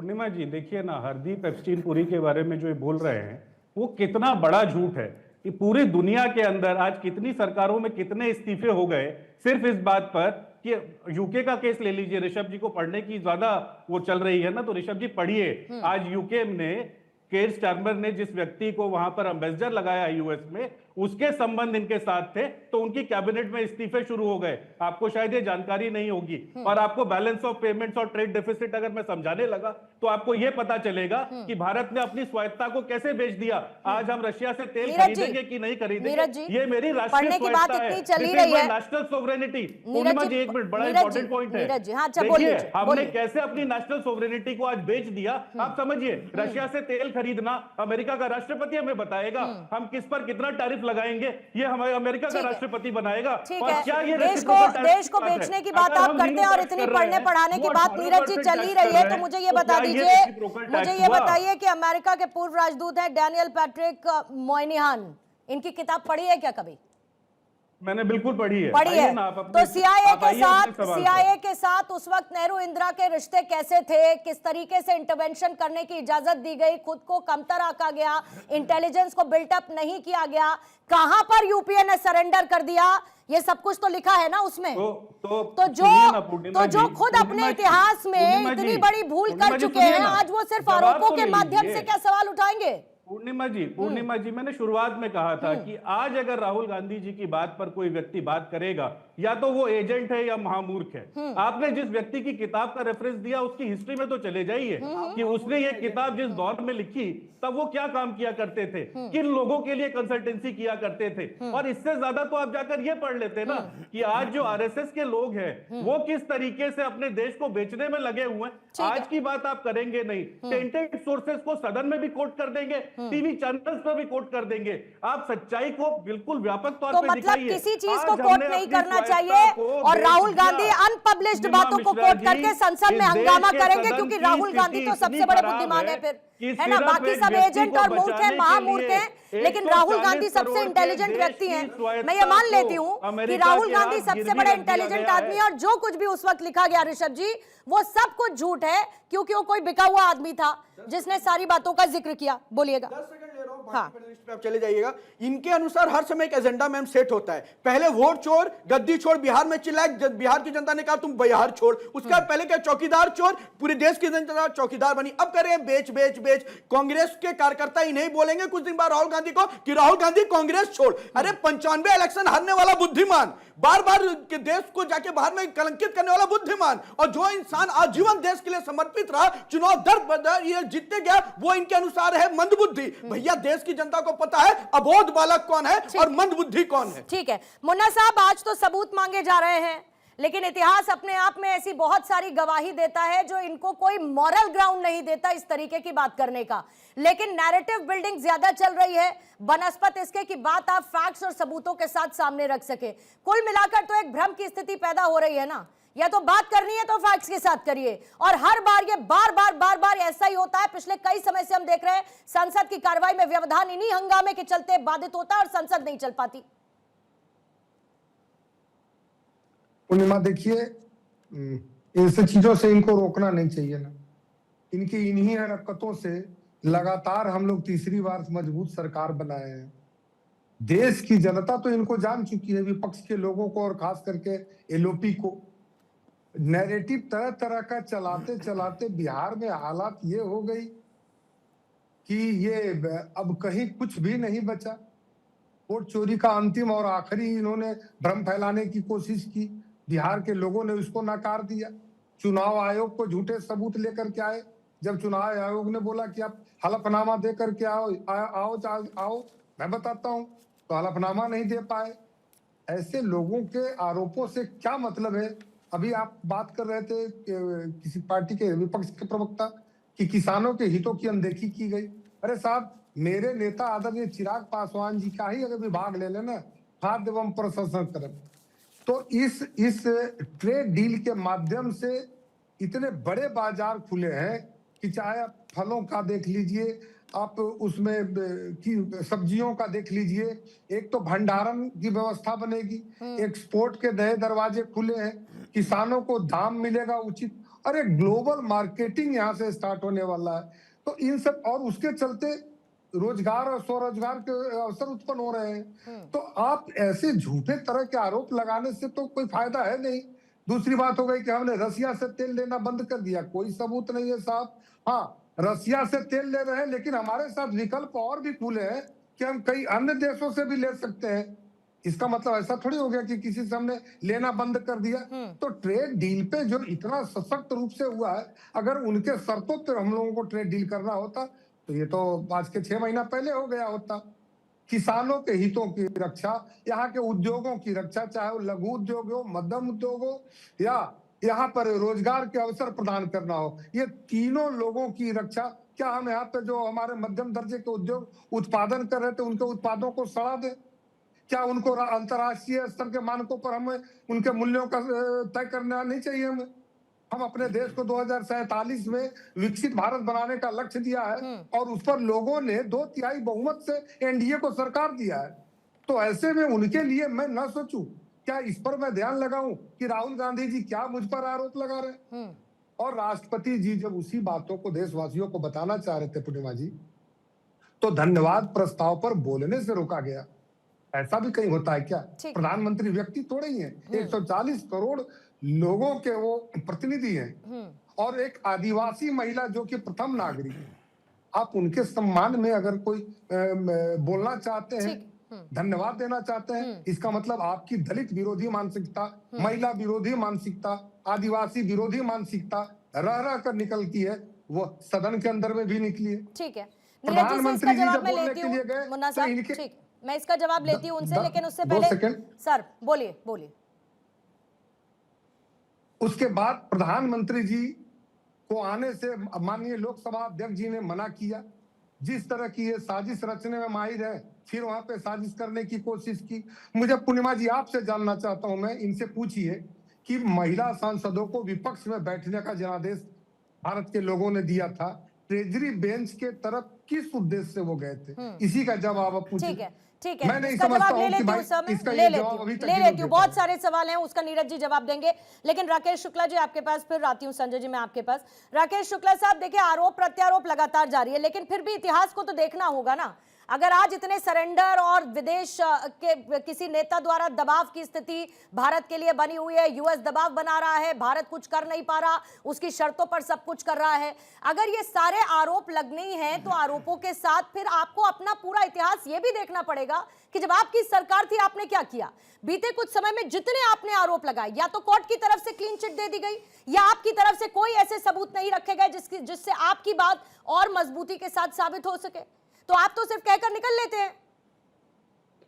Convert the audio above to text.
पूर्णिमा जी देखिए ना, हरदीप एप्स्टीन पुरी के बारे में जो ये बोल रहे हैं वो कितना बड़ा झूठ है कि पूरी दुनिया के अंदर आज कितनी सरकारों में कितने इस्तीफे हो गए सिर्फ इस बात पर कि यूके का केस ले लीजिए। ऋषभ जी को पढ़ने की ज्यादा वो चल रही है ना, तो ऋषभ जी पढ़िए। आज यूके ने केर स्टारमर ने जिस व्यक्ति को वहां पर एम्बेसडर लगाया यूएस में, उसके संबंध इनके साथ थे, तो उनकी कैबिनेट में इस्तीफे शुरू हो गए। आपको शायद ये जानकारी नहीं होगी। और आपको बैलेंस ऑफ पेमेंट्स और ट्रेड डेफिसिट अगर मैं समझाने लगा तो आपको ये पता चलेगा कि भारत ने अपनी स्वायत्ता को कैसे बेच दिया। आज हम रशिया से तेल खरीदेंगे कि नहीं खरीदेंगे, ये मेरी राष्ट्रीय स्वायत्ता है, नेशनल सोवरेनिटी। पूर्णिमा जी एक मिनट, बड़ा इंपॉर्टेंट पॉइंट है। देखिए हमने कैसे अपनी नेशनल सोवरेनिटी को आज बेच दिया। आप समझिए, रशिया से तेल खरीदना अमेरिका का राष्ट्रपति हमें बताएगा, हम किस पर कितना टैरिफ लगाएंगे ये हमारे अमेरिका का राष्ट्रपति बनाएगा। और क्या ये देश को बेचने की बात आप करते हैं और इतनी पढ़ने पढ़ाने की बात नीरज जी चल ही रही है, तो मुझे ये बता दीजिए, मुझे ये बताइए कि अमेरिका के पूर्व राजदूत हैं डैनियल पैट्रिक मोयनिहान, इनकी किताब पढ़ी है क्या कभी? मैंने बिल्कुल पढ़ी है। तो सीआईए के साथ उस वक्त नेहरू इंदिरा के रिश्ते कैसे थे, किस तरीके से इंटरवेंशन करने की इजाजत दी गई, खुद को कमतर आका गया, इंटेलिजेंस को बिल्टअप नहीं किया गया, कहां पर यूपीए ने सरेंडर कर दिया, ये सब कुछ तो लिखा है ना उसमें। तो जो खुद अपने इतिहास में इतनी बड़ी भूल कर चुके हैं, आज वो सिर्फ आरोपों के माध्यम से क्या सवाल उठाएंगे? पूर्णिमा जी मैंने शुरुआत में कहा था कि आज अगर राहुल गांधी जी की बात पर कोई व्यक्ति बात करेगा, या तो वो एजेंट है या महामूर्ख है। आपने जिस व्यक्ति की किताब का रेफरेंस दिया उसकी हिस्ट्री में तो चले जाइए कि उसने ये किताब जिस दौर में लिखी तब वो क्या काम किया करते थे, किन लोगों के लिए कंसल्टेंसी किया करते थे। और इससे ज्यादा तो आप जाकर ये पढ़ लेते ना कि आज जो आरएसएस के लोग हैं वो किस तरीके से अपने देश को बेचने में लगे हुए हैं। आज की बात आप करेंगे नहीं, टेंटेड सोर्सेस को सदन में भी कोट कर देंगे, टीवी चैनल्स पर भी कोट कर देंगे। आप सच्चाई को बिल्कुल व्यापक तौर पर दिखाइए। किसी चीज को कोट नहीं करना चाहिए और राहुल गांधी अनपब्लिश्ड बातों को कोट करके संसद में हंगामा करेंगे, क्योंकि राहुल गांधी तो सबसे बड़े बुद्धिमान है फिर, है ना। बाकी सब एजेंट और मूर्ख हैं, महामूर्ख हैं, लेकिन राहुल गांधी सबसे इंटेलिजेंट व्यक्ति हैं। मैं ये मान लेती हूं कि राहुल गांधी सबसे बड़ा इंटेलिजेंट आदमी है, और जो कुछ भी उस वक्त लिखा गया ऋषभ जी, वो सब कुछ झूठ है, क्योंकि वो कोई बिका हुआ आदमी था जिसने सारी बातों का जिक्र किया। बोलिएगा। 10 सेकंड ले रहा हूं, हाँ। पे आप चले जाइएगा। इनके अनुसार हर समय एक एजेंडा मैम सेट होता है। पहले वोट चोर, गद्दी छोड़, बिहार में चिल्लाए, बिहार की जनता ने कहा तुम बिहार छोड़। उसके बाद पहले क्या, चौकीदार चोर, पूरे देश की जनता चौकीदार बनी। अब कर रहे हैं बेच बेच बेच। कांग्रेस के कार्यकर्ता ही नहीं बोलेंगे कुछ दिन बाद राहुल गांधी को कि राहुल गांधी कांग्रेस छोड़। अरे 95 इलेक्शन हारने वाला बुद्धिमान, बार बार के देश को जाके बाहर में कलंकित करने वाला बुद्धिमान, और जो इंसान आजीवन देश के लिए समर्पित रहा, चुनाव दर बदर ये जीतते गया, वो इनके अनुसार है मंदबुद्धि। भैया देश की जनता को पता है अबोध बालक कौन है और मंदबुद्धि कौन है। ठीक है मुन्ना साहब, आज तो सबूत मांगे जा रहे हैं, लेकिन इतिहास अपने आप में ऐसी बहुत सारी गवाही देता है जो इनको कोई मॉरल ग्राउंड नहीं देता इस तरीके की बात करने का। लेकिन नैरेटिव बिल्डिंग ज्यादा चल रही है बनस्पत इसके कि बात आप फैक्ट्स और सबूतों के साथ सामने रख सके। कुल मिलाकर तो एक भ्रम की स्थिति पैदा हो रही है ना। या तो बात करनी है तो फैक्ट्स के साथ करिए, और हर बार ये बार बार ऐसा ही होता है। पिछले कई समय से हम देख रहे हैं संसद की कार्रवाई में व्यवधान इन्हीं हंगामे के चलते बाधित होता है और संसद नहीं चल पाती। पूर्णिमा देखिए, ऐसी चीजों से इनको रोकना नहीं चाहिए ना। इनकी इन्हीं हरकतों से लगातार हम लोग तीसरी बार मजबूत सरकार बनाए हैं। देश की जनता तो इनको जान चुकी है, विपक्ष के लोगों को और खास करके एलओपी को। नैरेटिव तरह तरह का चलाते चलाते बिहार में हालात ये हो गई कि ये अब कहीं कुछ भी नहीं बचा। वोट चोरी का अंतिम और आखिरी इन्होंने भ्रम फैलाने की कोशिश की, बिहार के लोगों ने उसको नकार दिया। चुनाव आयोग को झूठे सबूत लेकर के आए। जब चुनाव आयोग ने बोला कि आप हलफनामा दे करके आओ मैं बताता हूं, तो हलफनामा नहीं दे पाए। ऐसे लोगों के आरोपों से क्या मतलब है। अभी आप बात कर रहे थे किसी पार्टी के विपक्ष के प्रवक्ता कि किसानों के हितों की अनदेखी की गई। अरे साहब, मेरे नेता आदरणीय चिराग पासवान जी का ही अगर विभाग ले लेना, खाद्य एवं प्रसंस्करण, तो इस ट्रेड डील के माध्यम से इतने बड़े बाजार खुले हैं कि चाहे आप फलों का देख लीजिए, आप उसमें की सब्जियों का देख लीजिए। एक तो भंडारण की व्यवस्था बनेगी, एक्सपोर्ट के नए दरवाजे खुले हैं, किसानों को दाम मिलेगा उचित, और एक ग्लोबल मार्केटिंग यहाँ से स्टार्ट होने वाला है। तो इन सब और उसके चलते रोजगार और स्वरोजगार के अवसर उत्पन्न हो रहे हैं। तो आप ऐसे झूठे तरह के आरोप लगाने से तो कोई फायदा है नहीं। दूसरी बात हो गई कि हमने रसिया से तेल लेना बंद कर दिया, कोई सबूत नहीं है साहब। हाँ, रसिया से तेल ले रहे हैं, लेकिन हमारे साथ विकल्प और भी खुले हैं कि हम कई अन्य देशों से भी ले सकते हैं। इसका मतलब ऐसा थोड़ी हो गया कि किसी से हमने लेना बंद कर दिया। तो ट्रेड डील पे जो इतना सशक्त रूप से हुआ है, अगर उनके शर्तों पर हम लोगों को ट्रेड डील करना होता तो ये तो आज के 6 महीना पहले हो गया होता। किसानों के हितों की रक्षा, यहाँ के उद्योगों की रक्षा, चाहे वो लघु उद्योग हो, मध्यम उद्योग हो, या यहाँ पर रोजगार के अवसर प्रदान करना हो, ये तीनों लोगों की रक्षा। क्या हम यहाँ पे जो हमारे मध्यम दर्जे के उद्योग उत्पादन कर रहे थे उनके उत्पादों को सड़ा दे? क्या उनको अंतर्राष्ट्रीय स्तर के मानकों पर हमें उनके मूल्यों का तय करना नहीं चाहिए? हम अपने देश को 2047 में विकसित भारत बनाने का लक्ष्य दिया है और उस पर लोगों ने 2/3 बहुमत से एनडीए को सरकार दिया है। तो ऐसे में उनके लिए मैं न सोचूं, क्या इस पर मैं ध्यान लगाऊं कि राहुल गांधी जी क्या मुझ पर आरोप लगा रहे हैं? और राष्ट्रपति जी जब उसी बातों को देशवासियों को बताना चाह रहे थे पूर्णिमा जी, तो धन्यवाद प्रस्ताव पर बोलने से रोका गया। ऐसा भी कहीं होता है क्या? प्रधानमंत्री व्यक्ति थोड़े ही हैं, 140 करोड़ लोगों के वो प्रतिनिधि हैं और एक आदिवासी महिला जो कि प्रथम नागरिक है। आप उनके सम्मान में अगर कोई बोलना चाहते हैं, धन्यवाद देना चाहते हैं, इसका मतलब आपकी दलित विरोधी मानसिकता, महिला विरोधी मानसिकता, आदिवासी विरोधी मानसिकता रह कर निकलती है, वो सदन के अंदर में भी निकली है। ठीक है, प्रधानमंत्री जी जब बोलने के लिए गए मुन्ना तो साहब, इनके ठीक, मैं इसका जवाब लेती हूँ उनसे, लेकिन उससे पहले सर बोलिए बोलिए। उसके बाद प्रधानमंत्री जी को आने से माननीय लोकसभा अध्यक्ष जी ने मना किया। जिस तरह की ये साजिश रचने में माहिर है, फिर वहां पे साजिश करने की कोशिश की। मुझे पूर्णिमा जी आपसे जानना चाहता हूं, मैं इनसे पूछिए कि महिला सांसदों को विपक्ष में बैठने का जनादेश भारत के लोगों ने दिया था, ट्रेजरी बेंच के तरफ किस उद्देश्य से वो गए थे? इसी का जवाब आप पूछिए। ठीक है, ठीक है, मैं नहीं इसका समझता जवाब ले हूं कि लेती हूँ भाई सर, मैं इसका ले ये लेती जवाब अभी हूँ, तक ले नहीं लेती हूँ। देता। बहुत सारे सवाल हैं, उसका नीरज जी जवाब देंगे, लेकिन राकेश शुक्ला जी आपके पास फिर आती हूँ। संजय जी मैं आपके पास। राकेश शुक्ला साहब, देखिए आरोप प्रत्यारोप लगातार जारी है, लेकिन फिर भी इतिहास को तो देखना होगा ना। अगर आज इतने सरेंडर और विदेश के किसी नेता द्वारा दबाव की स्थिति भारत के लिए बनी हुई है, यूएस दबाव बना रहा है, भारत कुछ कर नहीं पा रहा, उसकी शर्तों पर सब कुछ कर रहा है, अगर ये सारे आरोप लगने ही हैं, तो आरोपों के साथ फिर आपको अपना पूरा इतिहास ये भी देखना पड़ेगा कि जब आपकी सरकार थी आपने क्या किया। बीते कुछ समय में जितने आपने आरोप लगाए, या तो कोर्ट की तरफ से क्लीन चिट दे दी गई, या आपकी तरफ से कोई ऐसे सबूत नहीं रखे गए जिससे आपकी बात और मजबूती के साथ साबित हो सके। तो आप तो सिर्फ कहकर निकल लेते